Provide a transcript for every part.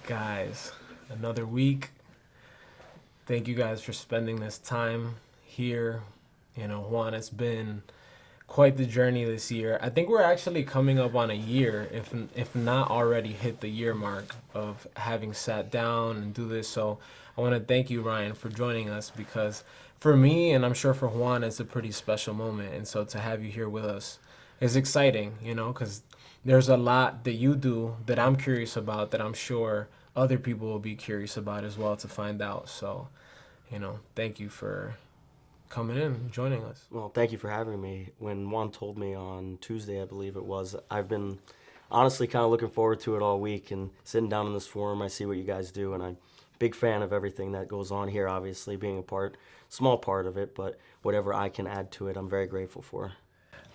Guys, another week. Thank you guys for spending this time here. Juan, it's been quite the journey this year. I think we're actually coming up on a year, if not already hit the year mark of having sat down and do this. So I want to thank you, Ryan, for joining us because for me, and I'm sure for Juan, it's a pretty special moment. And so to have you here with us is exciting, because there's a lot that you do that I'm curious about that I'm sure other people will be curious about as well to find out. So, thank you for coming in and joining us. Well, thank you for having me. When Juan told me on Tuesday, I believe it was, I've been honestly kind of looking forward to it all week and sitting down in this forum. I see what you guys do, and I'm a big fan of everything that goes on here, obviously, being a small part of it, but whatever I can add to it, I'm very grateful for.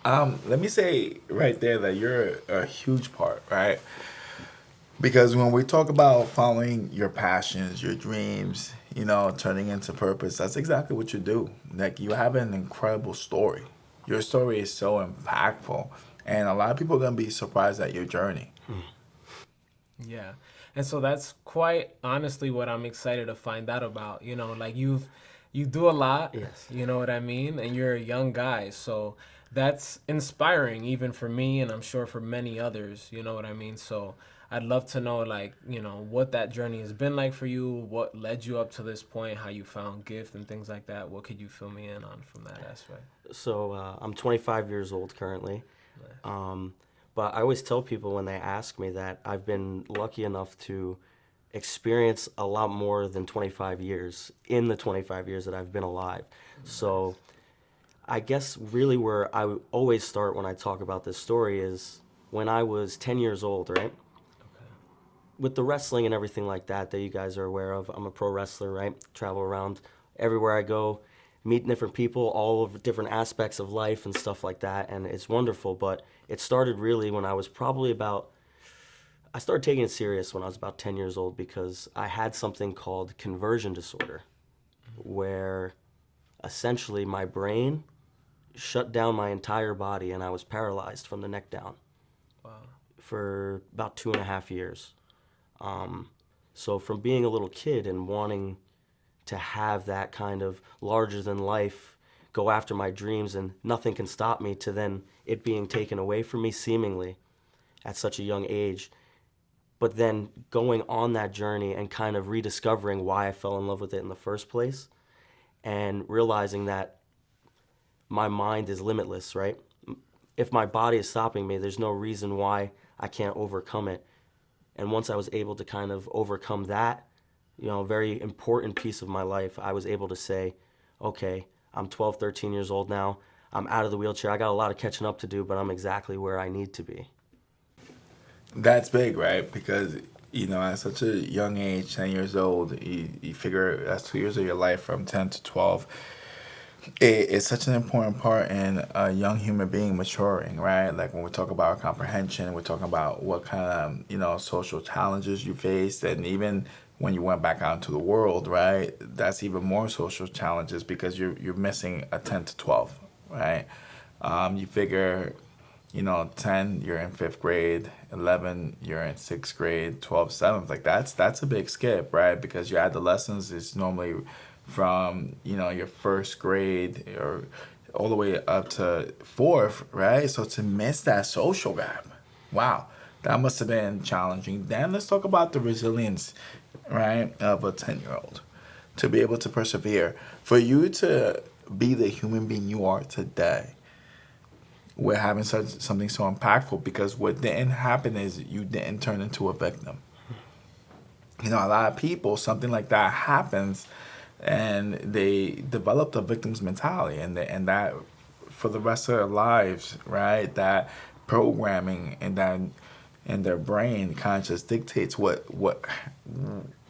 Let me say right there that you're a huge part, right? Because when we talk about following your passions, your dreams, turning into purpose, that's exactly what you do. Like you have an incredible story. Your story is so impactful, and a lot of people are gonna be surprised at your journey. Yeah. And so that's quite honestly what I'm excited to find out about. Like you do a lot, Yes. you know what I mean? And you're a young guy. So that's inspiring even for me and I'm sure for many others, you know what I mean? So I'd love to know like, what that journey has been like for you, what led you up to this point, how you found gift and things like that. What could you fill me in on from that aspect? So I'm 25 years old currently. Um, but I always tell people when they ask me that I've been lucky enough to experience a lot more than 25 years in the 25 years that I've been alive. So I guess really where I always start when I talk about this story is when I was 10 years old, right? Okay. With the wrestling and everything like that you guys are aware of, I'm a pro wrestler, right? Travel around everywhere I go, meet different people, all of different aspects of life and stuff like that, and it's wonderful. But it started really when I was probably about, I started taking it serious when I was about 10 years old because I had something called conversion disorder, where essentially my brain shut down my entire body and I was paralyzed from the neck down Wow. for about 2.5 years. Um, so from being a little kid and wanting to have that kind of larger than life, go after my dreams and nothing can stop me, to then it being taken away from me seemingly at such a young age, but then going on that journey and kind of rediscovering why I fell in love with it in the first place and realizing that my mind is limitless, right? If my body is stopping me, there's no reason why I can't overcome it. And once I was able to kind of overcome that, a very important piece of my life, I was able to say, okay, I'm 12, 13 years old now. I'm out of the wheelchair. I got a lot of catching up to do, but I'm exactly where I need to be. That's big, right? Because at such a young age, 10 years old, you figure that's 2 years of your life from 10 to 12. It's such an important part in a young human being maturing, right? Like when we talk about comprehension, we're talking about what kind of social challenges you faced, and even when you went back out into the world, right? That's even more social challenges because you're missing a 10 to 12, right? You figure 10, you're in fifth grade, 11, you're in sixth grade, 12, seventh. Like that's a big skip, right? Because your adolescence is normally from, your first grade or all the way up to fourth, right? So to miss that social gap, wow, that must have been challenging. Then let's talk about the resilience, right, of a 10-year-old to be able to persevere. For you to be the human being you are today, we're having such something so impactful because what didn't happen is you didn't turn into a victim. A lot of people, something like that happens, and they develop the victim's mentality, and that for the rest of their lives, right? That programming and that in their brain kind of just dictates what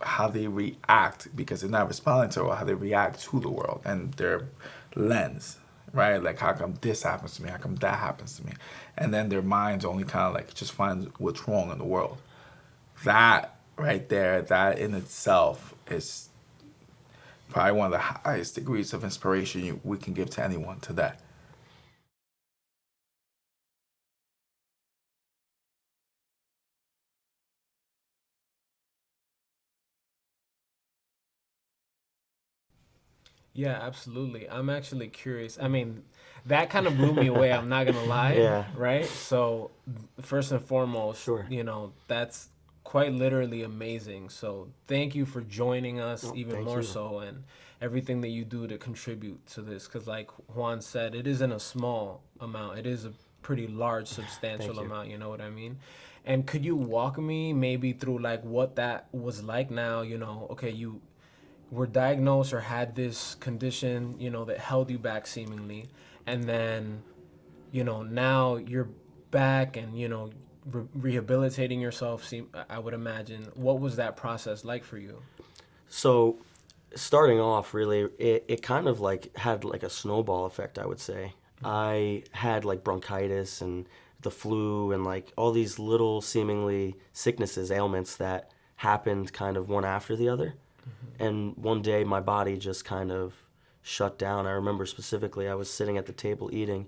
how they react because they're not responding to how they react to the world and their lens, right? Like how come this happens to me? How come that happens to me? And then their minds only kind of like just find what's wrong in the world. That right there, that in itself is probably one of the highest degrees of inspiration we can give to anyone today. Yeah, absolutely. I'm actually curious. I mean, that kind of blew me away. I'm not gonna lie, Yeah, right? So, first and foremost, sure. that's quite literally amazing. So, thank you for joining us No, even thank more you. so, and everything that you do to contribute to this. Because, like Juan said, it isn't a small amount. It is a pretty large, substantial Thank you. amount. You know what I mean? And could you walk me maybe through like what that was like now? Okay, you were diagnosed or had this condition, that held you back seemingly, and then, now you're back and, rehabilitating yourself. I would imagine. What was that process like for you? So, starting off, really, it kind of like had like a snowball effect, I would say. I had like bronchitis and the flu and like all these little seemingly sicknesses, ailments that happened kind of one after the other. And one day my body just kind of shut down. I remember specifically I was sitting at the table eating,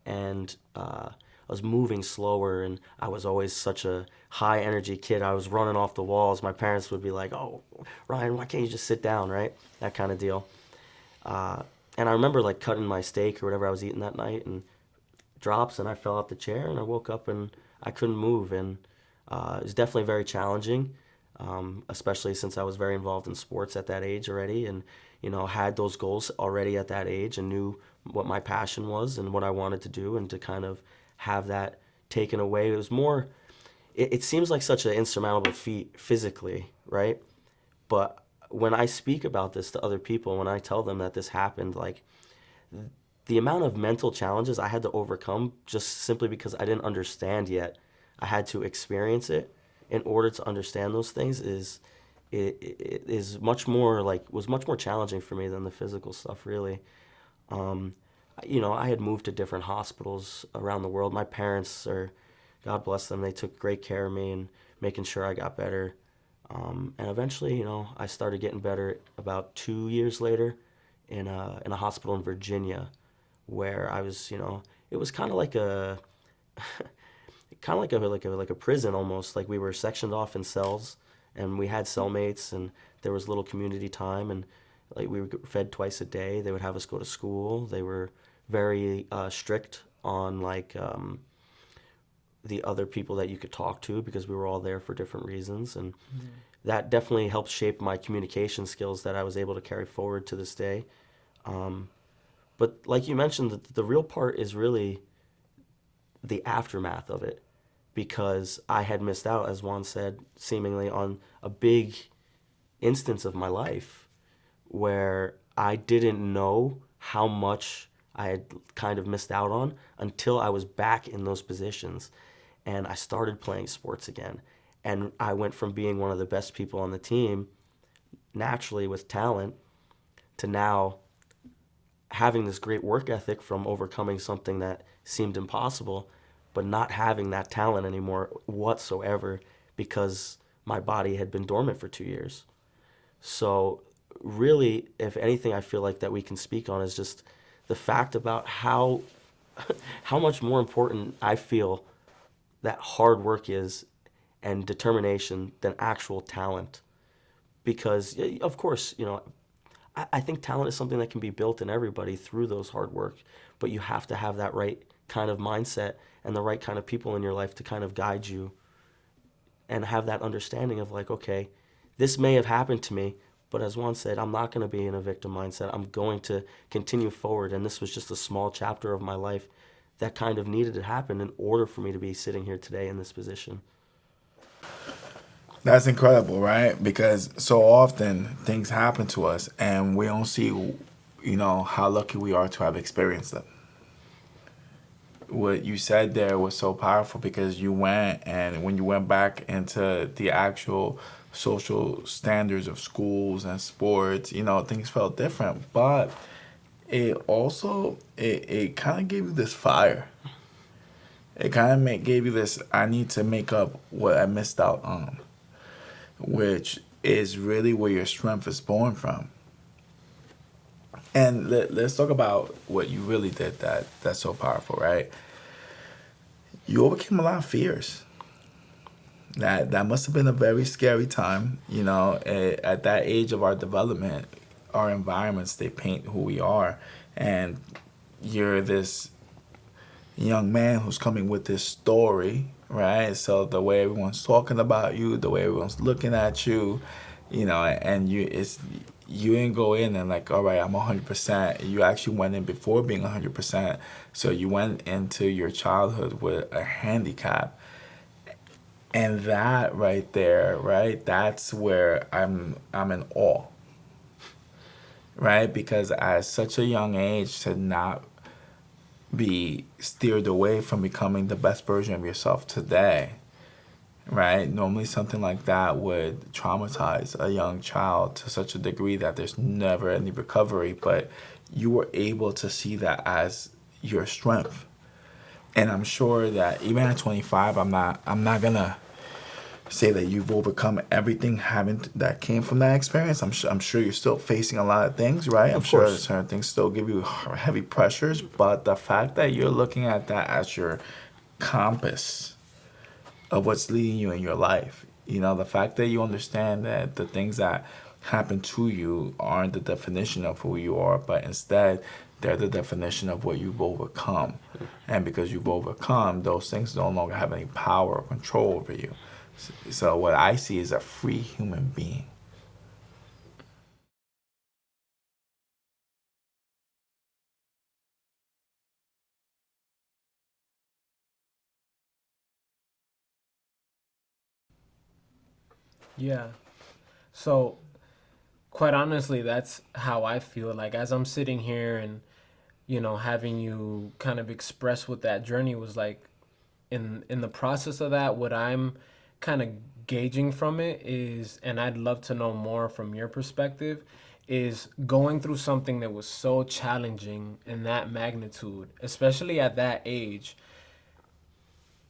and I was moving slower, and I was always such a high energy kid. I was running off the walls. My parents would be like, "Oh, Ryan, why can't you just sit down?" Right? That kind of deal. Uh, and I remember like cutting my steak or whatever I was eating that night, and drops, and I fell off the chair, and I woke up and I couldn't move, and it was definitely very challenging, especially since I was very involved in sports at that age already, and had those goals already at that age, and knew what my passion was and what I wanted to do, and to kind of have that taken away. It was more. It seems like such an insurmountable feat physically, right? But when I speak about this to other people, when I tell them that this happened, like the amount of mental challenges I had to overcome just simply because I didn't understand yet. I had to experience it in order to understand those things it is much more like was much more challenging for me than the physical stuff really. Um, I had moved to different hospitals around the world. My parents are, God bless them, they took great care of me and making sure I got better. And eventually, I started getting better about 2 years later in a hospital in Virginia where I was, it was kind of like a kind of like a prison almost. Like we were sectioned off in cells, and we had cellmates, and there was little community time, and like we were fed twice a day. They would have us go to school. They were very strict on like the other people that you could talk to because we were all there for different reasons, and that definitely helped shape my communication skills that I was able to carry forward to this day. Um, but like you mentioned, the real part is really the aftermath of it because I had missed out, as Juan said, seemingly on a big instance of my life where I didn't know how much I had kind of missed out on until I was back in those positions and I started playing sports again. And I went from being one of the best people on the team, naturally with talent, to now having this great work ethic from overcoming something that seemed impossible, but not having that talent anymore whatsoever because my body had been dormant for 2 years. So, really, if anything, I feel like that we can speak on is just the fact about how much more important I feel that hard work is and determination than actual talent. Because, of course, I think talent is something that can be built in everybody through those hard work, but you have to have that right kind of mindset and the right kind of people in your life to kind of guide you and have that understanding of like, okay, this may have happened to me, but as Juan said, I'm not going to be in a victim mindset. I'm going to continue forward, and this was just a small chapter of my life that kind of needed to happen in order for me to be sitting here today in this position. That's incredible, right? Because so often things happen to us and we don't see, how lucky we are to have experienced them. What you said there was so powerful because you went, and when you went back into the actual social standards of schools and sports, things felt different. But it kind of gave you this fire. It kind of gave you this, I need to make up what I missed out on, which is really where your strength is born from. And let's talk about what you really did that's so powerful, right? You overcame a lot of fears. That must have been a very scary time, at that age of our development. our environments, they paint who we are. And you're this young man who's coming with this story, right? So the way everyone's talking about you, the way everyone's looking at you, and you didn't go in and like, all right, I'm 100%. You actually went in before being 100%. So you went into your childhood with a handicap, and that right there, right? That's where I'm in awe, right? Because at such a young age to not be steered away from becoming the best version of yourself today, right? Normally, something like that would traumatize a young child to such a degree that there's never any recovery, but you were able to see that as your strength. And I'm sure that even at 25, I'm not gonna say that you've overcome everything having that came from that experience. I'm sure you're still facing a lot of things, right? I'm Of sure course. certain things still give you heavy pressures, but the fact that you're looking at that as your compass of what's leading you in your life, the fact that you understand that the things that happen to you aren't the definition of who you are, but instead they're the definition of what you've overcome. And because you've overcome, those things no longer have any power or control over you. So what I see is a free human being. Yeah. So, quite honestly, that's how I feel. Like, as I'm sitting here and, having you kind of express what that journey was like, in the process of that, what I'm kind of gauging from it is, and I'd love to know more from your perspective, is going through something that was so challenging in that magnitude, especially at that age.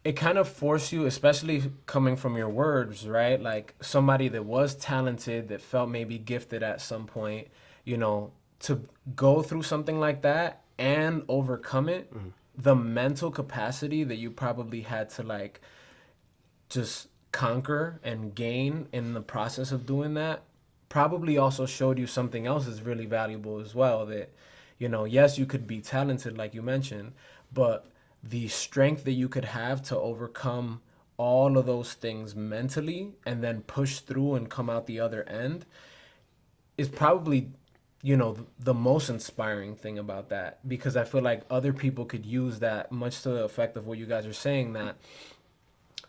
It kind of forced you, especially coming from your words, right? Like somebody that was talented, that felt maybe gifted at some point, you know, to go through something like that and overcome it, the mental capacity that you probably had to like just conquer and gain in the process of doing that probably also showed you something else that's really valuable as well, that yes, you could be talented like you mentioned, but the strength that you could have to overcome all of those things mentally and then push through and come out the other end is probably the most inspiring thing about that, because I feel like other people could use that, much to the effect of what you guys are saying, that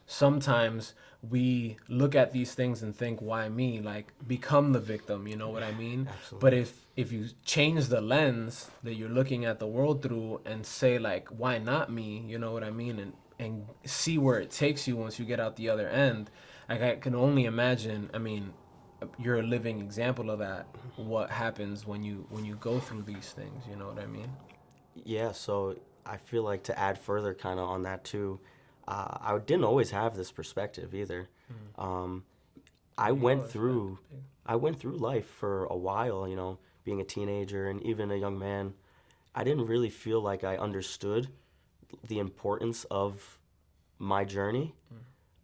sometimes we look at these things and think, why me? Like, become the victim, you know what I mean? But Absolutely. if you change the lens that you're looking at the world through and say like, why not me, you know what I mean, and see where it takes you once you get out the other end. Like, I can only imagine, I mean, you're a living example of that, what happens when you go through these things, you know what I mean? Yeah, so I feel like to add further kind of on that too, I didn't always have this perspective either. Um, I There you go, went that's big. through I went through life for a while, being a teenager and even a young man. I didn't really feel like I understood the importance of my journey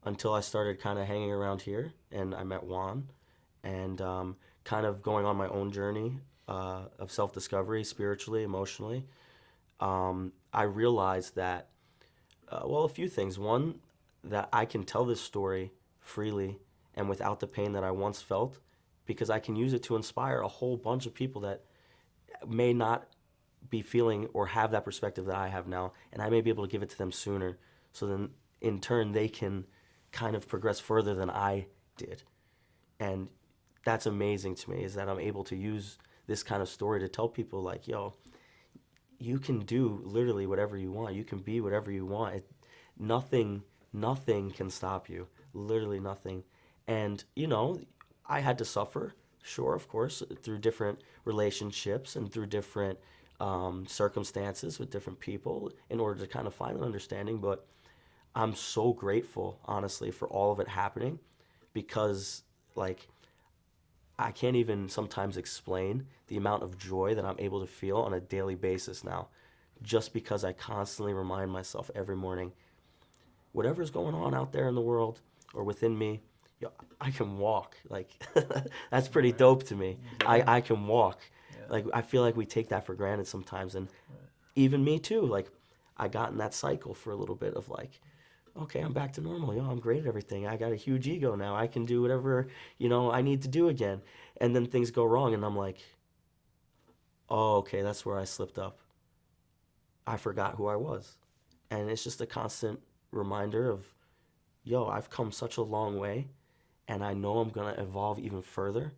until I started kind of hanging around here and I met Juan and kind of going on my own journey of self discovery, spiritually, emotionally. I realized that, well, a few things. One, that I can tell this story freely and without the pain that I once felt because I can use it to inspire a whole bunch of people that may not be feeling or have that perspective that I have now, and I may be able to give it to them sooner. So then, in turn, they can kind of progress further than I did. And that's amazing to me is that I'm able to use this kind of story to tell people, like, yo, you can do literally whatever you want. You can be whatever you want. Nothing, nothing can stop you. Literally nothing. And, I had to suffer, sure, of course, through different relationships and through different circumstances with different people in order to kind of find an understanding. But I'm so grateful, honestly, for all of it happening because, like, I can't even sometimes explain the amount of joy that I'm able to feel on a daily basis now, just because I constantly remind myself every morning, whatever's going on out there in the world or within me, yo, I can walk. Like, that's pretty dope to me. I can walk. Yeah. Like, I feel like we take that for granted sometimes. And even me too. Like, I got in that cycle for a little bit of like, okay, I'm back to normal. Yo, I'm great at everything. I got a huge ego now. I can do whatever, I need to do again. And then things go wrong, and I'm like, oh, okay, that's where I slipped up. I forgot who I was. And it's just a constant reminder of, yo, I've come such a long way, and I know I'm going to evolve even further.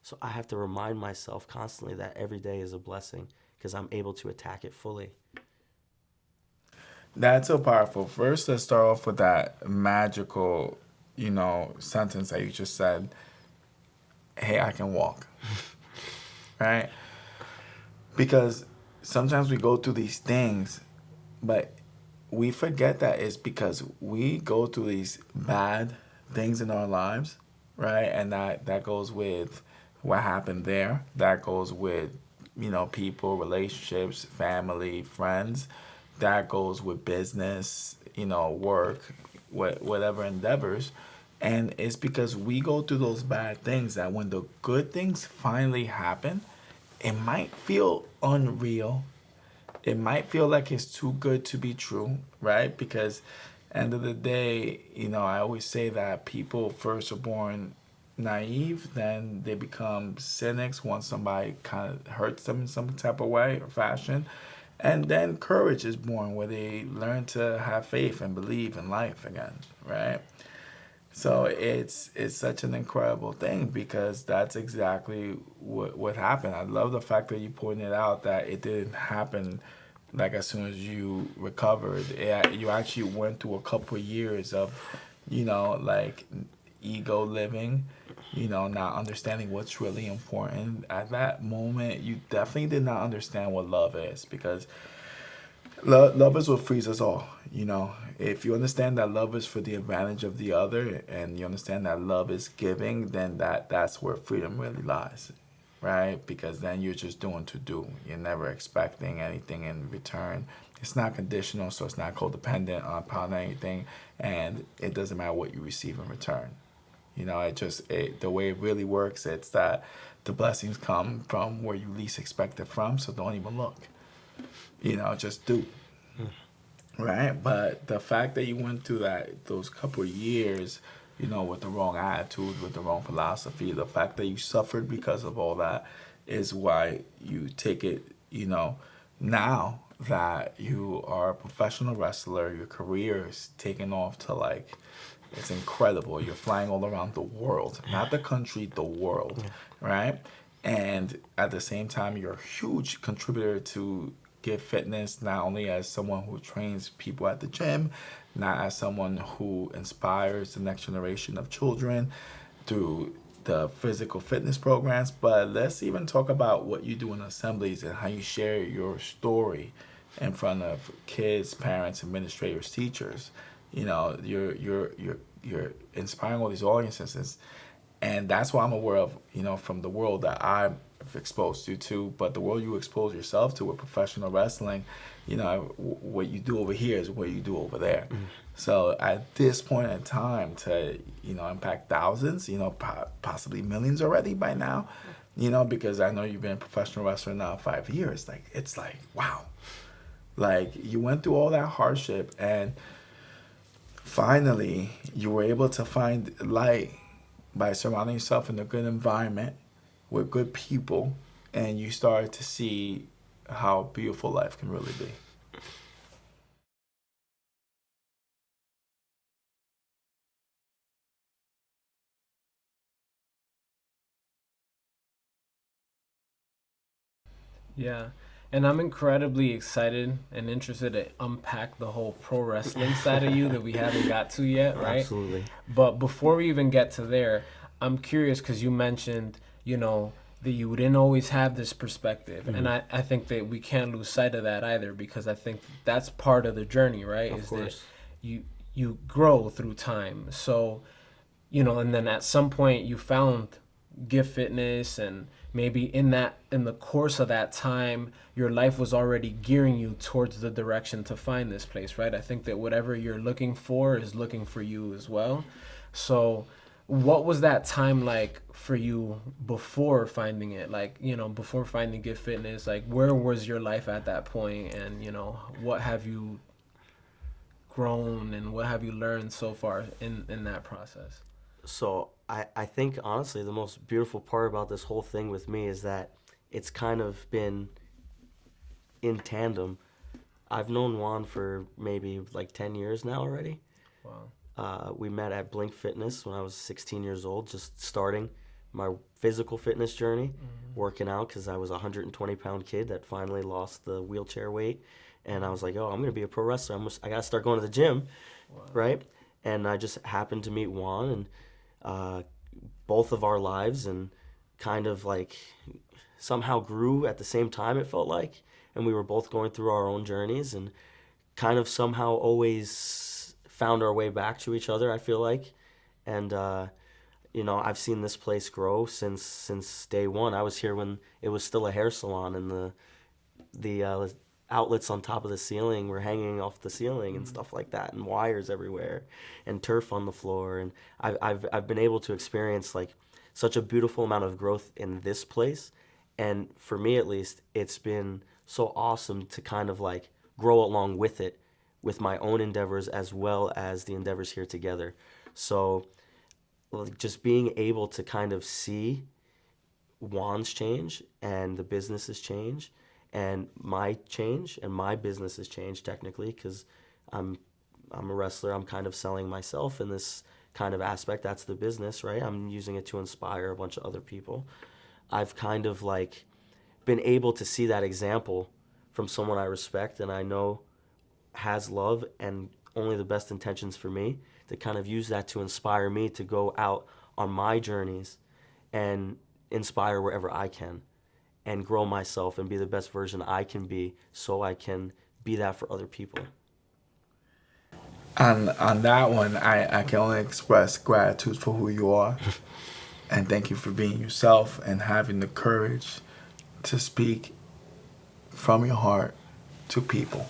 So I have to remind myself constantly that every day is a blessing because I'm able to attack it fully. That's so powerful. First, let's start off with that magical, sentence that you just said. Hey, I can walk. Right? Because sometimes we go through these things, but we forget that it's because we go through these bad things in our lives, right? And that goes with what happened there. That goes with, people, relationships, family, friends. That goes with business, work, whatever endeavors. And it's because we go through those bad things that when the good things finally happen, it might feel unreal. It might feel like it's too good to be true, right? Because end of the day, I always say that people first are born naive, then they become cynics once somebody kind of hurts them in some type of way or fashion. And then courage is born where they learn to have faith and believe in life again, right? So it's such an incredible thing because that's exactly what happened. I love the fact that you pointed out that it didn't happen like as soon as you recovered. You actually went through a couple of years of, like ego living, not understanding what's really important. At that moment, you definitely did not understand what love is because love is what frees us all. If you understand that love is for the advantage of the other, and you understand that love is giving, then that's where freedom really lies, right? Because then you're just doing to do. You're never expecting anything in return. It's not conditional, so it's not codependent upon anything, and it doesn't matter what you receive in return. The way it really works, it's that the blessings come from where you least expect it from, so don't even look. Just do. Right? But the fact that you went through those couple of years, with the wrong attitude, with the wrong philosophy, the fact that you suffered because of all that is why you take it, now that you are a professional wrestler, your career is taking off to like, it's incredible. You're flying all around the world, not the country, the world, right? And at the same time, you're a huge contributor to Give Fitness, not only as someone who trains people at the gym, not as someone who inspires the next generation of children through the physical fitness programs, but let's even talk about what you do in assemblies and how you share your story in front of kids, parents, administrators, teachers. You're inspiring all these audiences, and that's what I'm aware of. From the world that I've exposed you to, but the world you expose yourself to with professional wrestling, what you do over here is what you do over there. So at this point in time, to impact thousands, possibly millions already by now, because I know you've been a professional wrestler now 5 years. Like it's like wow, like you went through all that hardship and finally you were able to find light by surrounding yourself in a good environment with good people, and you started to see how beautiful life can really be. Yeah. And I'm incredibly excited and interested to unpack the whole pro wrestling side of you that we haven't got to yet, right? Absolutely. But before we even get to there, I'm curious because you mentioned, that you didn't always have this perspective. And I think that we can't lose sight of that either because I think that's part of the journey, right? Of course. That you grow through time. So, and then at some point you found Give Fitness, and maybe in the course of that time your life was already gearing you towards the direction to find this place, right? I think that whatever you're looking for is looking for you as well. So what was that time like for you before finding it? Like, before finding Get Fitness, like where was your life at that point? And, what have you grown and what have you learned so far in that process? So I think honestly the most beautiful part about this whole thing with me is that it's kind of been in tandem. I've known Juan for maybe like 10 years now already. Wow. We met at Blink Fitness when I was 16 years old, just starting my physical fitness journey, working out because I was a 120-pound kid that finally lost the wheelchair weight. And I was like, oh, I'm going to be a pro wrestler. I got to start going to the gym, Wow. right? And I just happened to meet Juan and both of our lives and kind of like somehow grew at the same time, it felt like. And we were both going through our own journeys and kind of somehow always found our way back to each other, I feel like. And, I've seen this place grow since day one. I was here when it was still a hair salon and the outlets on top of the ceiling were hanging off the ceiling and stuff like that, and wires everywhere, and turf on the floor. And I've been able to experience like such a beautiful amount of growth in this place, and for me at least, it's been so awesome to kind of like grow along with it, with my own endeavors as well as the endeavors here together. So like just being able to kind of see Juan's change and the business's change and my change and my business's change technically because I'm I'm a wrestler. I'm kind of selling myself in this kind of aspect. That's the business, right? I'm using it to inspire a bunch of other people. I've kind of like been able to see that example from someone I respect and I know has love and only the best intentions for me, to kind of use that to inspire me to go out on my journeys and inspire wherever I can and grow myself and be the best version I can be so I can be that for other people. On that one, I can only express gratitude for who you are, and thank you for being yourself and having the courage to speak from your heart to people.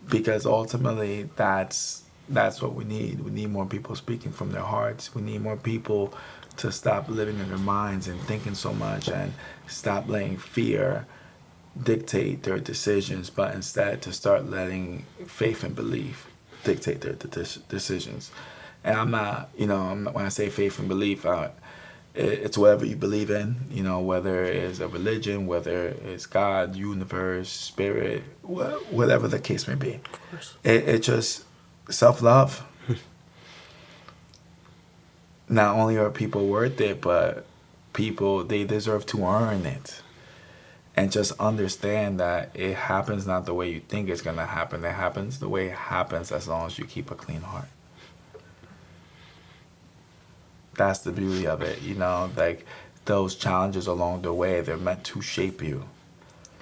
Because ultimately, that's what we need. We need more people speaking from their hearts. We need more people to stop living in their minds and thinking so much, and stop letting fear dictate their decisions, but instead to start letting faith and belief dictate their decisions. And when I say faith and belief, it's whatever you believe in, whether it's a religion, whether it's God, universe, spirit, whatever the case may be. Of course. It just self-love. Not only are people worth it, but people, they deserve to earn it. And just understand that it happens not the way you think it's going to happen. It happens the way it happens as long as you keep a clean heart. That's the beauty of it, like those challenges along the way, they're meant to shape you.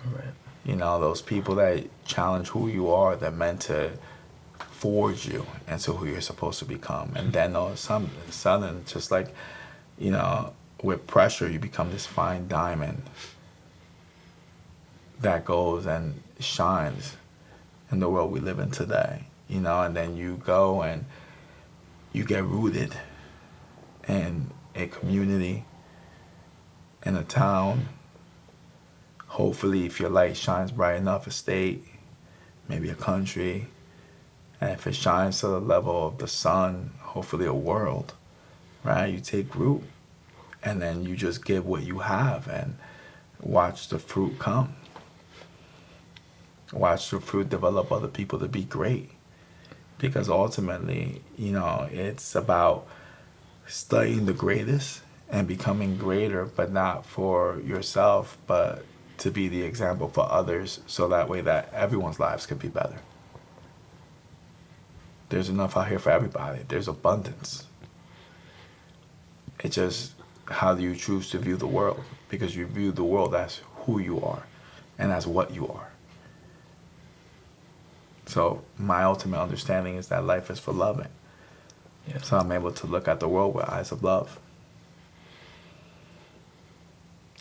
Right. Those people that challenge who you are, they're meant to forge you into who you're supposed to become. And then all of a sudden, just like, with pressure, you become this fine diamond that goes and shines in the world we live in today, and then you go and you get rooted in a community, in a town. Hopefully, if your light shines bright enough, a state, maybe a country, and if it shines to the level of the sun, hopefully a world, right? You take root, and then you just give what you have and watch the fruit come. Watch the fruit develop other people to be great. Because ultimately, it's about studying the greatest and becoming greater, but not for yourself, but to be the example for others, so that way that everyone's lives could be better. There's enough out here for everybody. There's abundance. It's just, how do you choose to view the world? Because you view the world as who you are and as what you are. So my ultimate understanding is that life is for loving. Yeah. So I'm able to look at the world with eyes of love.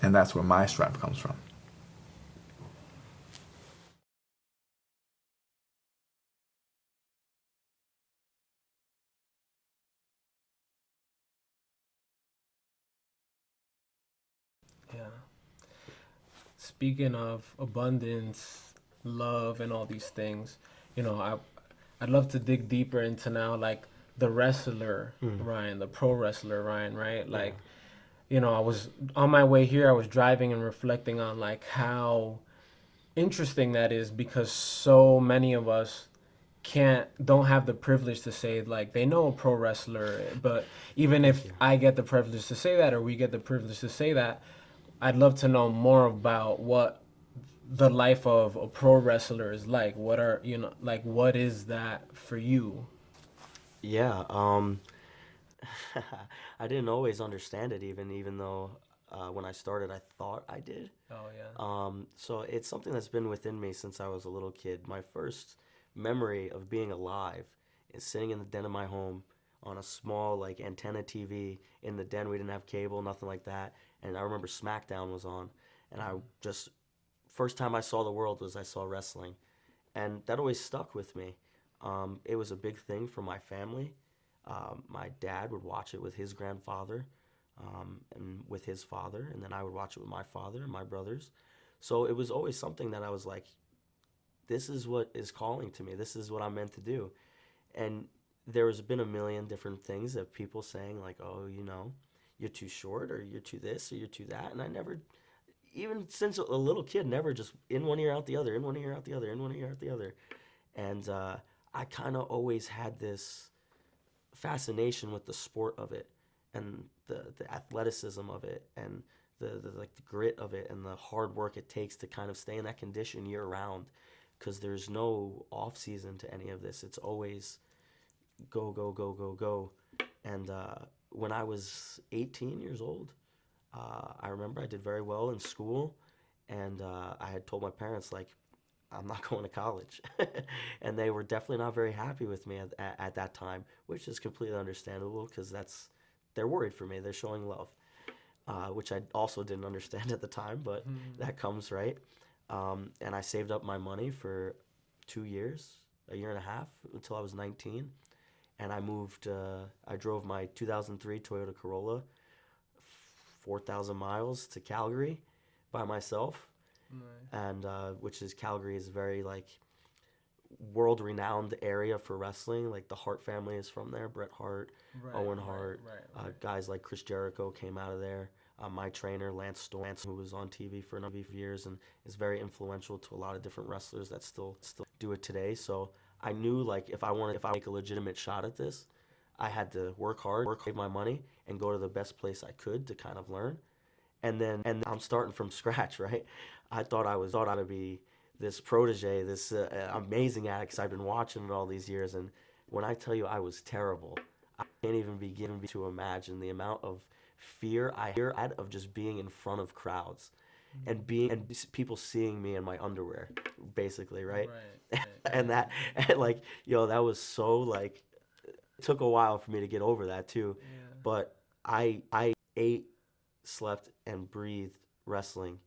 And that's where my strength comes from. speaking of abundance, love, and all these things, I'd love to dig deeper into now, like the wrestler Ryan, the pro wrestler Ryan, right? Yeah. Like, I was on my way here. I was driving and reflecting on like how interesting that is, because so many of us don't have the privilege to say like they know a pro wrestler. But even Thank if you. I get the privilege to say that, or we get the privilege to say that, I'd love to know more about what the life of a pro wrestler is like. What is that for you? Yeah. I didn't always understand it, even though when I started, I thought I did. Oh yeah. So it's something that's been within me since I was a little kid. My first memory of being alive is sitting in the den of my home on a small like antenna TV in the den. We didn't have cable, nothing like that. And I remember SmackDown was on, and I just first time I saw the world was I saw wrestling, and that always stuck with me. It was a big thing for my family. My dad would watch it with his grandfather, and with his father, and then I would watch it with my father and my brothers. So it was always something that I was like, this is what is calling to me. This is what I'm meant to do. And there's been a million different things of people saying like, oh, you're too short, or you're too this, or you're too that. And I never, even since a little kid, never just in one ear out the other, in one ear out the other, in one ear out the other. And I kind of always had this fascination with the sport of it, and the athleticism of it, and the like the grit of it, and the hard work it takes to kind of stay in that condition year round, because there's no off season to any of this. It's always go go go go go. And when I was 18 years old, I remember I did very well in school, and I had told my parents like, I'm not going to college. And they were definitely not very happy with me at that time, which is completely understandable because they're worried for me. They're showing love, which I also didn't understand at the time, but that comes, right? And I saved up my money for 2 years, a year and a half, until I was 19. And I drove my 2003 Toyota Corolla 4,000 miles to Calgary by myself, Nice. and which is Calgary is a very like world renowned area for wrestling. Like the Hart family is from there. Bret Hart, Right, Owen right, Hart, right. guys like Chris Jericho came out of there. My trainer Lance Storm, who was on TV for a number of years and is very influential to a lot of different wrestlers that still do it today. So I knew like if I make a legitimate shot at this, I had to work hard, save my money, and go to the best place I could to kind of learn. And I'm starting from scratch, right? I thought I would be this protege, this amazing addict 'cause I've been watching it all these years. And when I tell you I was terrible, I can't even begin to imagine the amount of fear I had of just being in front of crowds and people seeing me in my underwear, basically, right? Right, And that, and like, that was so like, it took a while for me to get over that too. yeah. But I ate, slept, and breathed wrestling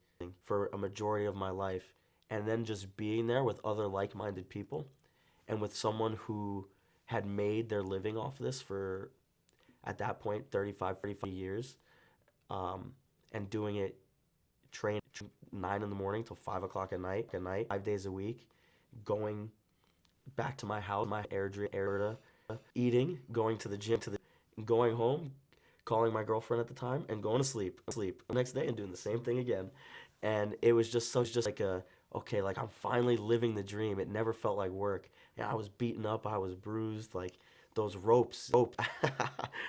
for a majority of my life. And then just being there with other like minded people and with someone who had made their living off this for, at that point, 35 years, and doing it, train 9 in the morning till 5 o'clock at night, 5 days a week, going back to my house, my area, eating, going to the gym, going home, calling my girlfriend at the time, and going to sleep the next day and doing the same thing again. And it was just like okay, like I'm finally living the dream. It never felt like work. And I was beaten up, I was bruised, like those ropes.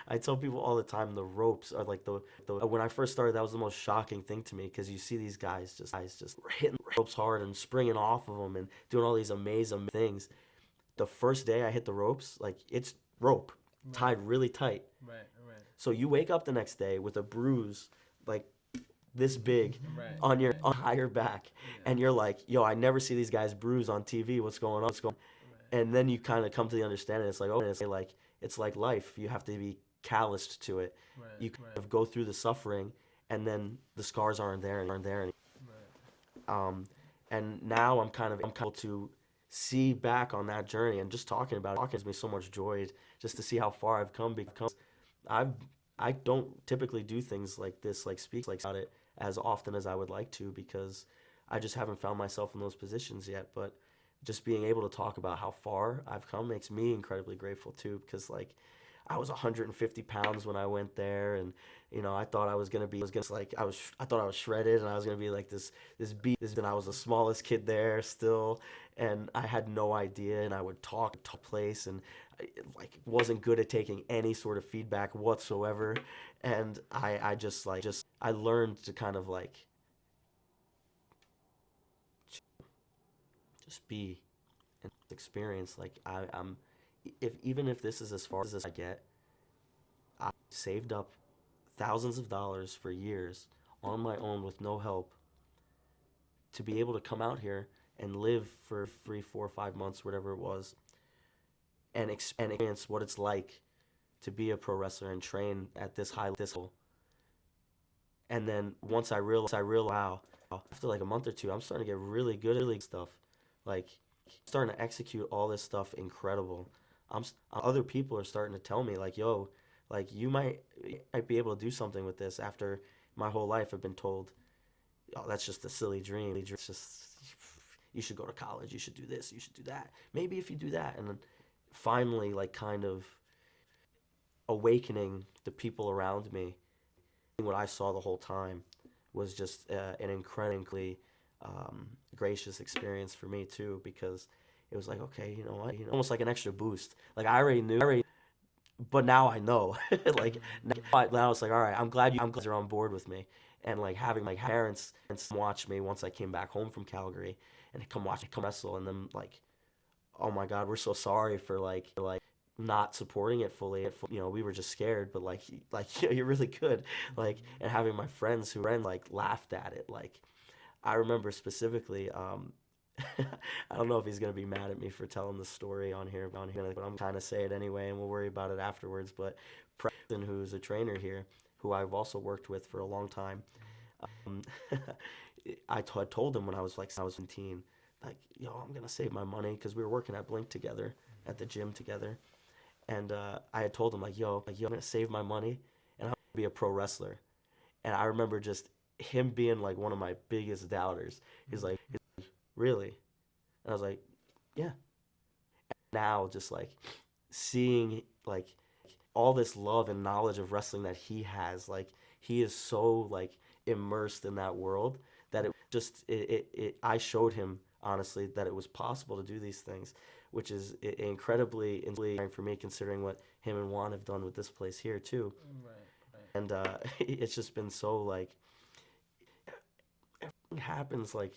I tell people all the time the ropes are like the when I first started, that was the most shocking thing to me because you see these guys just hitting ropes hard and springing off of them and doing all these amazing things. The first day I hit the ropes, like it's rope Right, tied really tight. right, right, So you wake up the next day with a bruise like this big right, on your right. on higher back, Yeah. and you're like, yo, I never see these guys bruise on TV. What's going on? What's going? Right, And then you kind of come to the understanding. It's like, oh, it's like life. You have to be calloused to it. right, You kind right, of go through the suffering, and then the scars aren't there. right. And now I'm able to see back on that journey, and just talking about it gives me so much joy just to see how far I've come because I've I don't typically do things like this, like speak like about it as often as I would like to because I just haven't found myself in those positions yet. But just being able to talk about how far I've come makes me incredibly grateful too, because like I was 150 pounds when I went there, and I thought I was gonna be, I thought I was shredded, and I was gonna be like this beast, and I was the smallest kid there still, and I had no idea, and I would talk to place, and I, like wasn't good at taking any sort of feedback whatsoever, and I just I learned to kind of like just be and experience. Like I'm, if even if this is as far as I get, I saved up thousands of dollars for years on my own with no help to be able to come out here and live for 3, 4, 5 months, whatever it was, and experience what it's like to be a pro wrestler and train at this level. And then once I realized, wow, after like a month or two, I'm starting to get really good at stuff. Like, starting to execute all this stuff incredible. Other people are starting to tell me like, yo, like you might be able to do something with this. After my whole life I've been told, oh, that's just a silly dream. It's just, you should go to college, you should do this, you should do that. Maybe if you do that. And then finally, like, kind of awakening the people around me. What I saw the whole time was just an incredibly gracious experience for me too, because it was like, okay, you know what, almost like an extra boost. Like I already knew, but now I know. Like now it's like, all right, I'm glad you're on board with me. And like having my parents watch me once I came back home from Calgary, and come watch me come wrestle, and then like, oh my God, we're so sorry for like not supporting it fully. We were just scared, but like yeah, you're really good. Like, and having my friends who like laughed at it. Like, I remember specifically, I don't know if he's gonna be mad at me for telling the story on here, but I'm kind of say it anyway, and we'll worry about it afterwards. But Preston, who's a trainer here, who I've also worked with for a long time, um, I told him when I was 17, like, yo, I'm gonna save my money, because we were working at Blink together, at the gym together, and I had told him like, yo, I'm gonna save my money, and I'm gonna be a pro wrestler. And I remember just him being like one of my biggest doubters. He's like, really? And I was like, yeah. And now just like seeing like all this love and knowledge of wrestling that he has, like he is so like immersed in that world that I showed him honestly that it was possible to do these things, which is incredibly inspiring for me, considering what him and Juan have done with this place here too. Right. And it's just been so like, everything happens like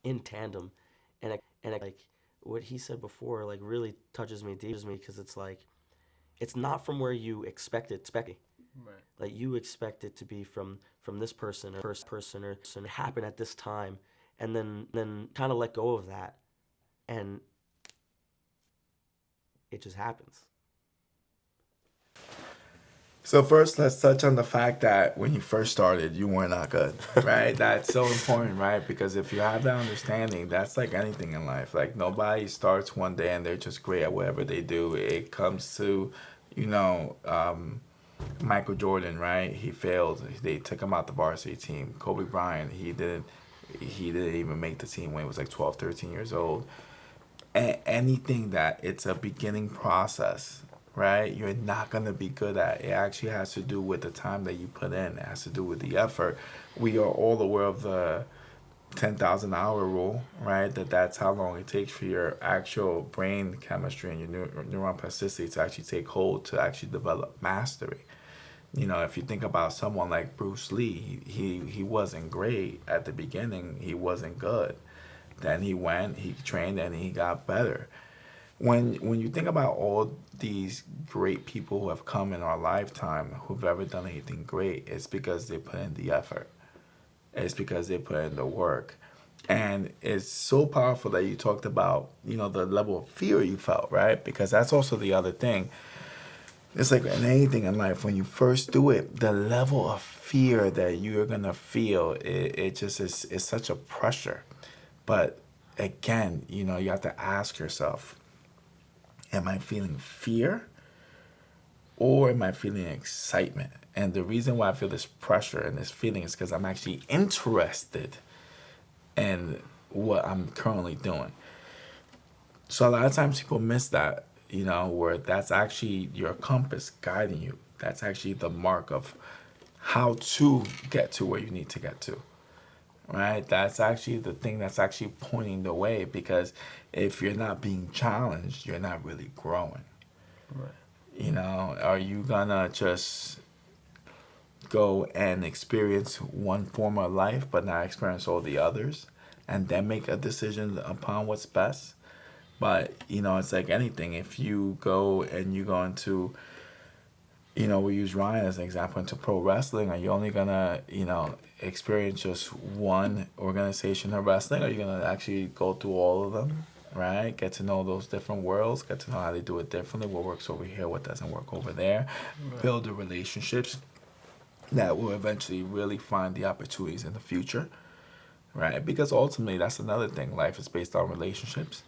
in tandem, and like what he said before like really touches me deeply, because it's like it's not from where you expect it. Right. Like you expect it to be from this person or happen at this time, and then kind of let go of that, and it just happens. So first, let's touch on the fact that when you first started, you were not good, right? That's so important, right? Because if you have that understanding, that's like anything in life. Like nobody starts one day and they're just great at whatever they do. It comes to, Michael Jordan, right? He failed. They took him out the varsity team. Kobe Bryant, he didn't even make the team when he was like 12, 13 years old. Anything that it's a beginning process, right? You're not going to be good at. It actually has to do with the time that you put in. It has to do with the effort. We are all aware of the 10,000 hour rule, right? That's how long it takes for your actual brain chemistry and your neuron plasticity to actually take hold, to actually develop mastery. If you think about someone like Bruce Lee, he wasn't great at the beginning. He wasn't good. Then he trained, and he got better. When you think about all these great people who have come in our lifetime, who've ever done anything great, it's because they put in the effort. It's because they put in the work. And it's so powerful that you talked about, the level of fear you felt, right? Because that's also the other thing. It's like in anything in life, when you first do it, the level of fear that you're going to feel, it just is such a pressure. But again, you have to ask yourself, am I feeling fear or am I feeling excitement? And the reason why I feel this pressure and this feeling is because I'm actually interested and what I'm currently doing. So a lot of times people miss that, where that's actually your compass guiding you. That's actually the mark of how to get to where you need to get to, right? That's actually the thing that's actually pointing the way, because if you're not being challenged, you're not really growing. Right. Are you gonna just go and experience one form of life but not experience all the others and then make a decision upon what's best? But it's like anything. If you go and you go into, we use Ryan as an example, into pro wrestling, are you only gonna, experience just one organization of wrestling? Are you gonna actually go through all of them, right? Get to know those different worlds, get to know how they do it differently, what works over here, what doesn't work over there, Right. build the relationships that will eventually really find the opportunities in the future, right? Because ultimately, that's another thing. Life is based on relationships,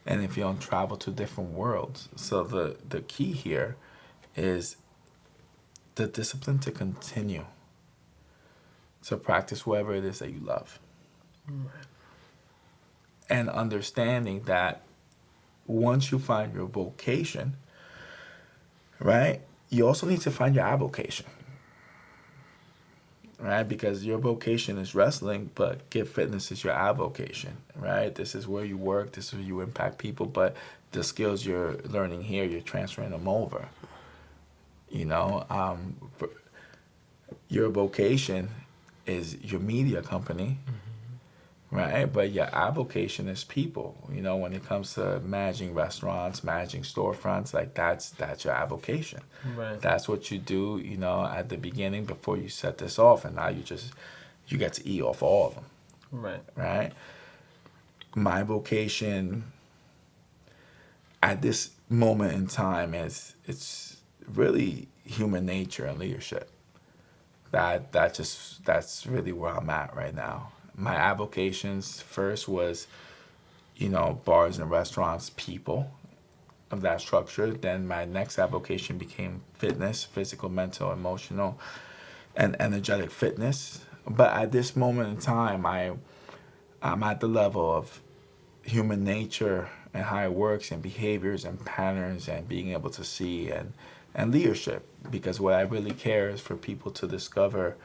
and if you don't travel to different worlds, so the key here is the discipline to continue to practice whatever it is that you love, and understanding that once you find your vocation, right, you also need to find your avocation, right? Because your vocation is wrestling, but Get Fitness is your avocation, right? This is where you work, this is where you impact people, but the skills you're learning here, you're transferring them over. You know, your vocation is your media company, right? But your avocation is people. When it comes to managing restaurants, managing storefronts, like that's your avocation. Right. That's what you do, at the beginning before you set this off, and now you get to eat off all of them, Right. right? My vocation at this moment in time is it's really human nature and leadership. That's really where I'm at right now. My avocations first was, bars and restaurants, people of that structure. Then my next avocation became fitness, physical, mental, emotional, and energetic fitness. But at this moment in time, I'm at the level of human nature and how it works and behaviors and patterns and being able to see and leadership, because what I really care is for people to discover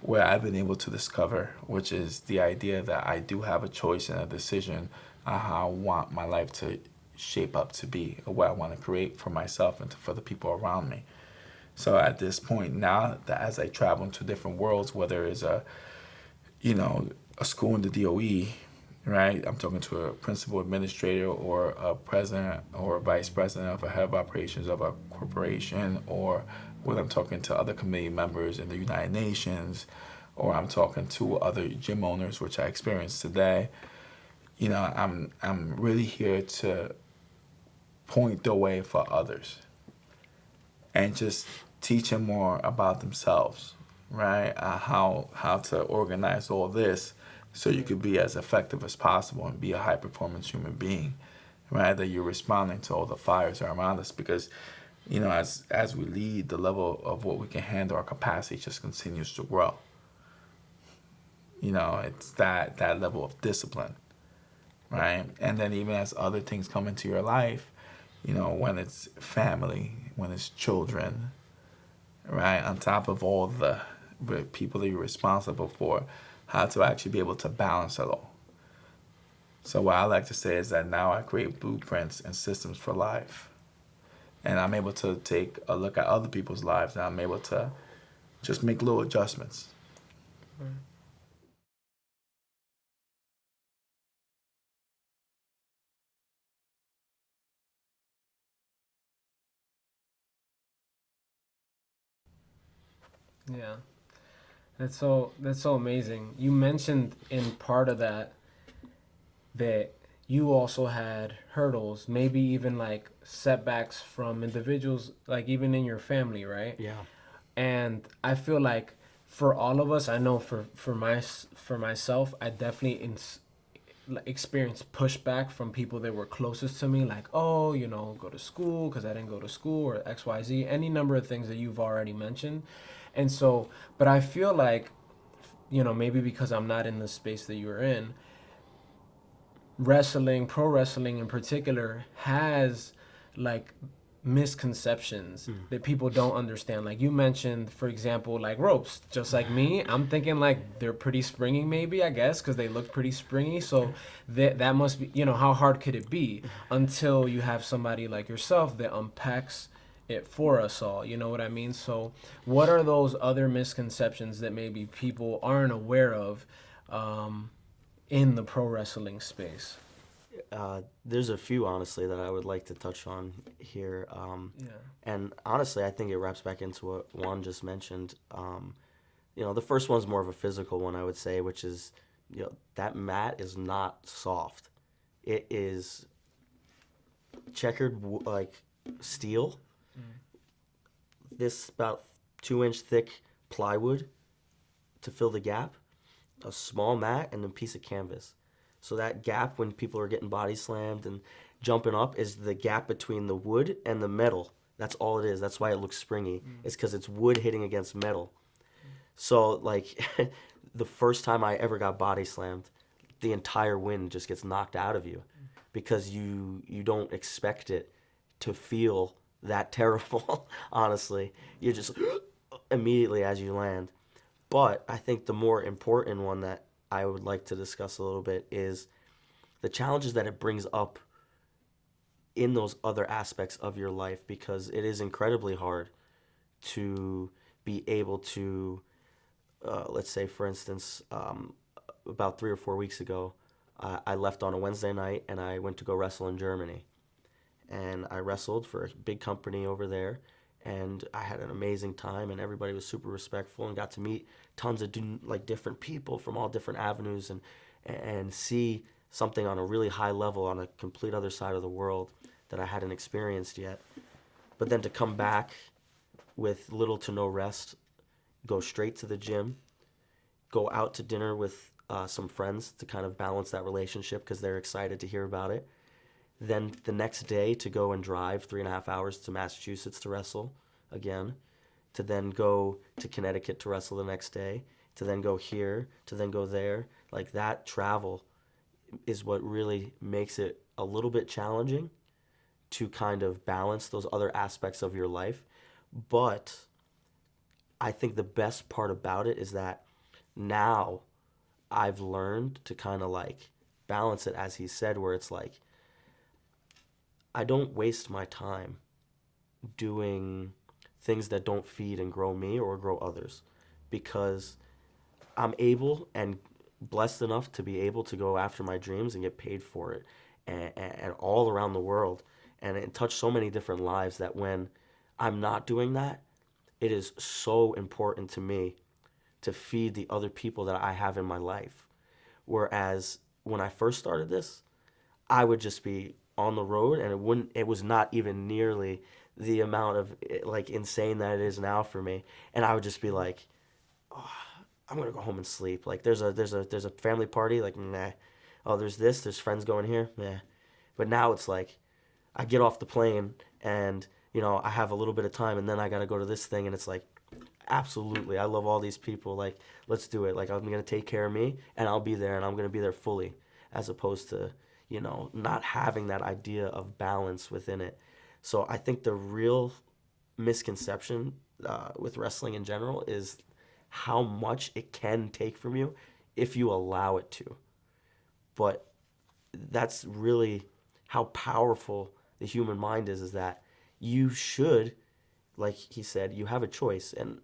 what I've been able to discover, which is the idea that I do have a choice and a decision on how I want my life to shape up to be, or what I want to create for myself and for the people around me. So at this point now, that as I travel into different worlds, whether it's a school in the DOE, right? I'm talking to a principal administrator or a president or a vice president of a head of operations of a corporation, or whether I'm talking to other committee members in the United Nations, or I'm talking to other gym owners, which I experienced today. I'm really here to point the way for others and just teach them more about themselves, right? How to organize all this so you could be as effective as possible and be a high performance human being, right? That you're responding to all the fires that are around us, because as we lead, the level of what we can handle, our capacity just continues to grow. It's that level of discipline, right? And then even as other things come into your life, when it's family, when it's children, right? On top of all the people that you're responsible for, how to actually be able to balance it all. So what I like to say is that now I create blueprints and systems for life. And I'm able to take a look at other people's lives, and I'm able to just make little adjustments. Yeah. That's so amazing. You mentioned in part of that you also had hurdles, maybe even like setbacks from individuals, like even in your family, right? Yeah. And I feel like for all of us, I know for myself, I definitely experienced pushback from people that were closest to me, like, oh, go to school because I didn't go to school, or XYZ, any number of things that you've already mentioned. And so, but I feel like maybe because I'm not in the space that you're in, wrestling, pro wrestling in particular, has like misconceptions that people don't understand. Like you mentioned, for example, like ropes. Just like me, I'm thinking like they're pretty springy, maybe, I guess, because they look pretty springy. So that must be, how hard could it be until you have somebody like yourself that unpacks it for us all. You know what I mean? So, what are those other misconceptions that maybe people aren't aware of? In the pro wrestling space. There's a few, honestly, that I would like to touch on here. Yeah. And honestly, I think it wraps back into what Juan just mentioned. The first one's more of a physical one, I would say, which is, that mat is not soft. It is checkered, like steel. This about 2-inch thick plywood to fill the gap, a small mat, and a piece of canvas. So that gap when people are getting body slammed and jumping up is the gap between the wood and the metal. That's all it is. That's why it looks springy. It's because it's wood hitting against metal. So like the first time I ever got body slammed, the entire wind just gets knocked out of you because you don't expect it to feel that terrible. Honestly, you just immediately as you land. But I think the more important one that I would like to discuss a little bit is the challenges that it brings up in those other aspects of your life, because it is incredibly hard to be able to, let's say, for instance, about 3 or 4 weeks ago, I left on a Wednesday night and I went to go wrestle in Germany. And I wrestled for a big company over there, and I had an amazing time, and everybody was super respectful, and got to meet tons of different people from all different avenues, and see something on a really high level on a complete other side of the world that I hadn't experienced yet. But then to come back with little to no rest, go straight to the gym, go out to dinner with some friends to kind of balance that relationship because they're excited to hear about it. Then the next day to go and drive 3.5 hours to Massachusetts to wrestle again, to then go to Connecticut to wrestle the next day, to then go here, to then go there. Like that travel is what really makes it a little bit challenging to kind of balance those other aspects of your life. But I think the best part about it is that now I've learned to kind of like balance it, as he said, where it's like, I don't waste my time doing things that don't feed and grow me or grow others, because I'm able and blessed enough to be able to go after my dreams and get paid for it, and all around the world, and it touched so many different lives that when I'm not doing that, it is so important to me to feed the other people that I have in my life. Whereas when I first started this, I would just be on the road, and it was not even nearly the amount of like insane that it is now for me. And I would just be like, oh, I'm gonna go home and sleep. Like there's a family party, like nah. Oh, there's friends going here, nah. But now it's like I get off the plane and I have a little bit of time, and then I gotta go to this thing, and it's like, absolutely, I love all these people. Like, let's do it. Like, I'm gonna take care of me, and I'll be there, and I'm gonna be there fully, as opposed to not having that idea of balance within it. So I think the real misconception with wrestling in general is how much it can take from you if you allow it to. But that's really how powerful the human mind is that you should, like he said, you have a choice. And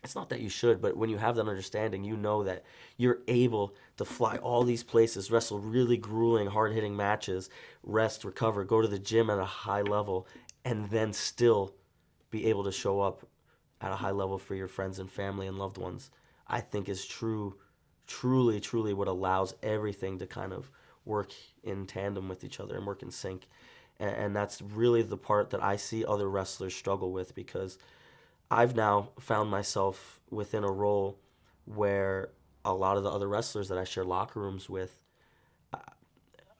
it's not that you should, but when you have that understanding, you know that you're able to fly all these places, wrestle really grueling, hard-hitting matches, rest, recover, go to the gym at a high level, and then still be able to show up at a high level for your friends and family and loved ones. I think is truly what allows everything to kind of work in tandem with each other and work in sync. And that's really the part that I see other wrestlers struggle with, because I've now found myself within a role where a lot of the other wrestlers that I share locker rooms with,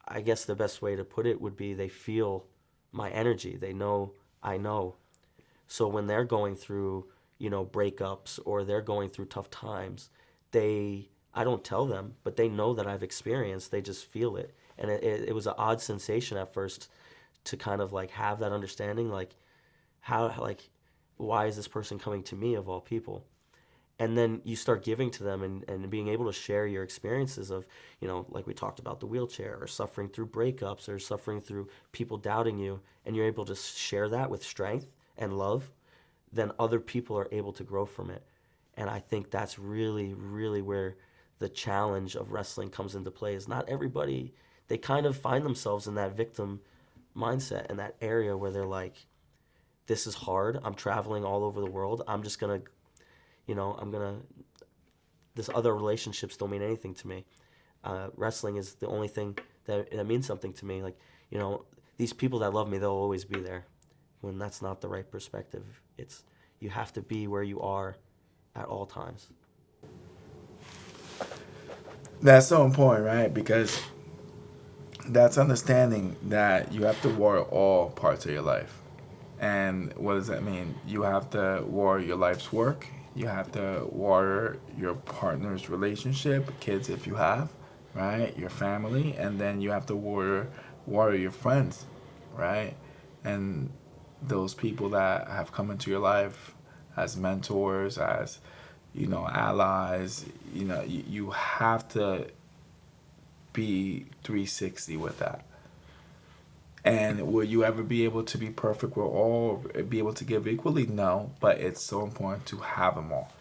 I guess the best way to put it would be they feel my energy. They know I know. So when they're going through, breakups, or they're going through tough times, I don't tell them, but they know that I've experienced. They just feel it, and it was an odd sensation at first to kind of like have that understanding, like how like why is this person coming to me of all people? And then you start giving to them and being able to share your experiences of, like we talked about the wheelchair or suffering through breakups or suffering through people doubting you, and you're able to share that with strength and love, then other people are able to grow from it. And I think that's really, really where the challenge of wrestling comes into play. Is not everybody, they kind of find themselves in that victim mindset and that area where they're like, this is hard. I'm traveling all over the world. I'm just going to, this other relationships don't mean anything to me. Wrestling is the only thing that means something to me. Like, these people that love me, they'll always be there. When that's not the right perspective. It's, you have to be where you are at all times. That's so important, right? Because that's understanding that you have to warrior all parts of your life. And what does that mean? You have to warrior your life's work. You have to warrior your partner's relationship, kids if you have, right? Your family, and then you have to warrior your friends, right? And those people that have come into your life as mentors, as allies. You have to be 360 with that. And will you ever be able to be perfect with all, be able to give equally? No, but it's so important to have them all.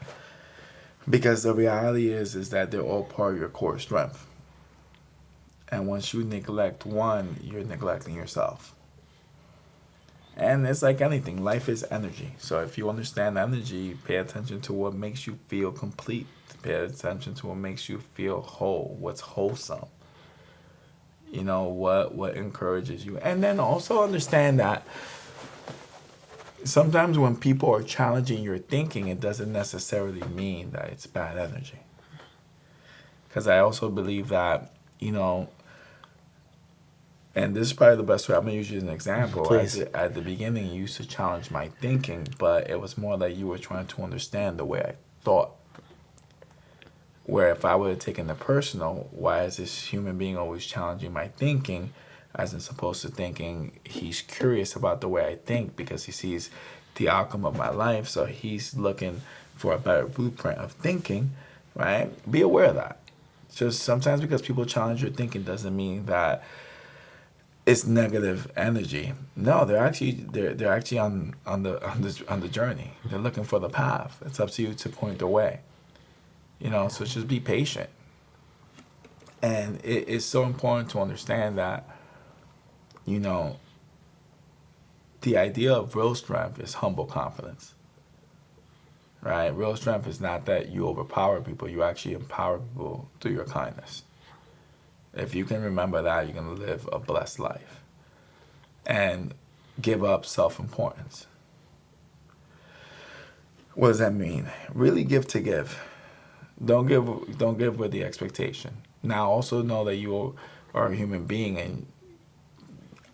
Because the reality is that they're all part of your core strength. And once you neglect one, you're neglecting yourself. And it's like anything, life is energy. So if you understand energy, pay attention to what makes you feel complete. Pay attention to what makes you feel whole, what's wholesome. What encourages you. And then also understand that sometimes when people are challenging your thinking, it doesn't necessarily mean that it's bad energy. Because I also believe that, and this is probably the best way. I'm going to use you as an example. Please. At the beginning, you used to challenge my thinking, but it was more like you were trying to understand the way I thought. Where if I would have taken it personal, why is this human being always challenging my thinking, as opposed to thinking he's curious about the way I think because he sees the outcome of my life, so he's looking for a better blueprint of thinking, right? Be aware of that. Just sometimes because people challenge your thinking doesn't mean that it's negative energy. No, they're actually on the journey. They're looking for the path. It's up to you to point the way. So just be patient. And it's so important to understand that, the idea of real strength is humble confidence. Right? Real strength is not that you overpower people. You actually empower people through your kindness. If you can remember that, you're going to live a blessed life. And give up self-importance. What does that mean? Really give to give. Don't give with the expectation. Now also know that you are a human being and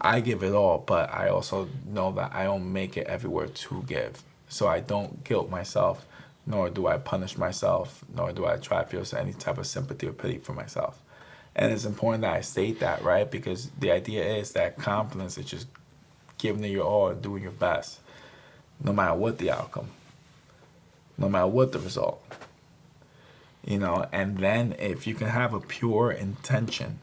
I give it all, but I also know that I don't make it everywhere to give. So I don't guilt myself, nor do I punish myself, nor do I try to feel any type of sympathy or pity for myself. And it's important that I state that, right? Because the idea is that confidence is just giving it your all and doing your best, no matter what the outcome, no matter what the result. And then if you can have a pure intention,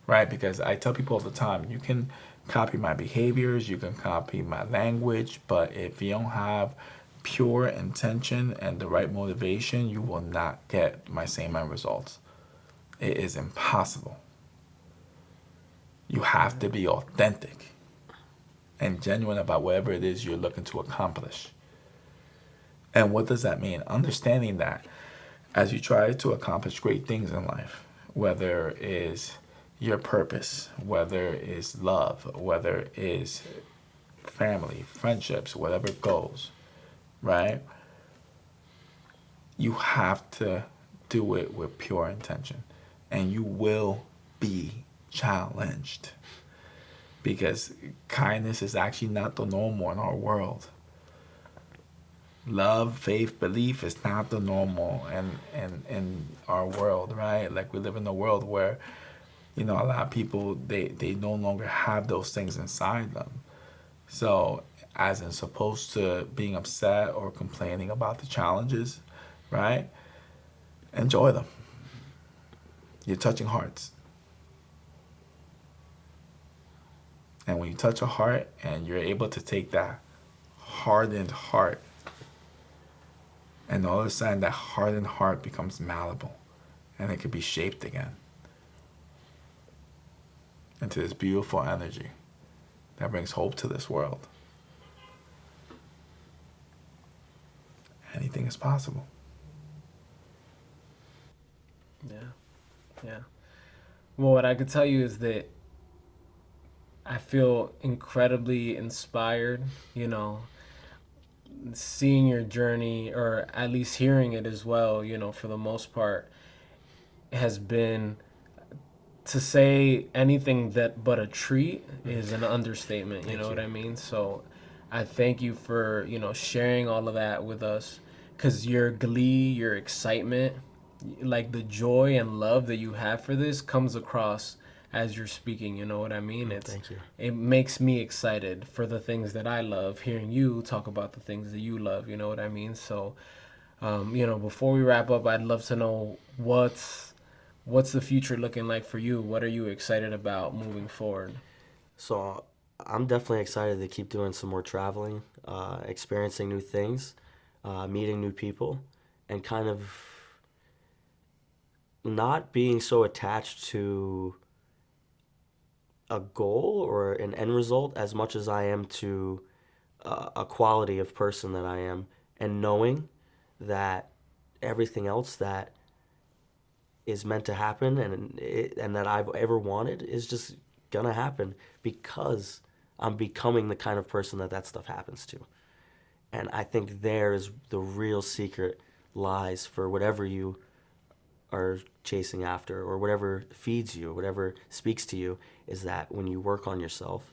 right? Because I tell people all the time, you can copy my behaviors, you can copy my language, but if you don't have pure intention and the right motivation, you will not get my same end results. It is impossible. You have to be authentic and genuine about whatever it is you're looking to accomplish. And what does that mean? Understanding that as you try to accomplish great things in life, whether it is your purpose, whether it is love, whether it is family, friendships, whatever goals, right? You have to do it with pure intention. And you will be challenged. Because kindness is actually not the normal in our world. Love, faith, belief is not the normal in our world, right? Like we live in a world where, a lot of people they no longer have those things inside them. So as in opposed to being upset or complaining about the challenges, right? Enjoy them. You're touching hearts. And when you touch a heart and you're able to take that hardened heart, and all of a sudden that hardened heart becomes malleable and it can be shaped again into this beautiful energy that brings hope to this world. Anything is possible. Yeah. Yeah. Well, what I could tell you is that I feel incredibly inspired, seeing your journey, or at least hearing it as well, for the most part, has been, to say anything that but a treat is an understatement, you know what I mean? So I thank you for, sharing all of that with us, because your glee, your excitement, like the joy and love that you have for this comes across as you're speaking, you know what I mean? Thank you. It makes me excited for the things that I love, hearing you talk about the things that you love, you know what I mean? So before we wrap up, I'd love to know what's the future looking like for you? What are you excited about moving forward? So I'm definitely excited to keep doing some more traveling, experiencing new things, meeting new people, and kind of not being so attached to a goal or an end result as much as I am to a quality of person that I am, and knowing that everything else that is meant to happen and that I've ever wanted is just gonna happen because I'm becoming the kind of person that stuff happens to. And I think there is the real secret lies for whatever you are chasing after or whatever feeds you, whatever speaks to you, is that when you work on yourself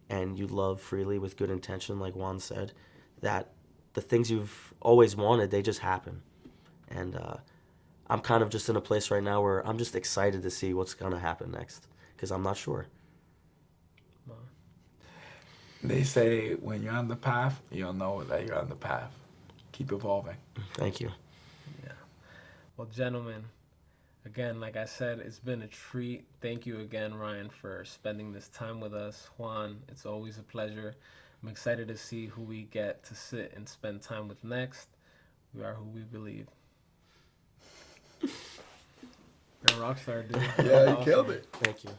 and you love freely with good intention, like Juan said, that the things you've always wanted, they just happen. And I'm kind of just in a place right now where I'm just excited to see what's going to happen next because I'm not sure. They say when you're on the path, you'll know that you're on the path. Keep evolving. Thank you. Yeah. Well, gentlemen, again, like I said, it's been a treat. Thank you again, Ryan, for spending this time with us. Juan, it's always a pleasure. I'm excited to see who we get to sit and spend time with next. We are who we believe. You're a rock star, dude. Yeah, you killed it. Thank you.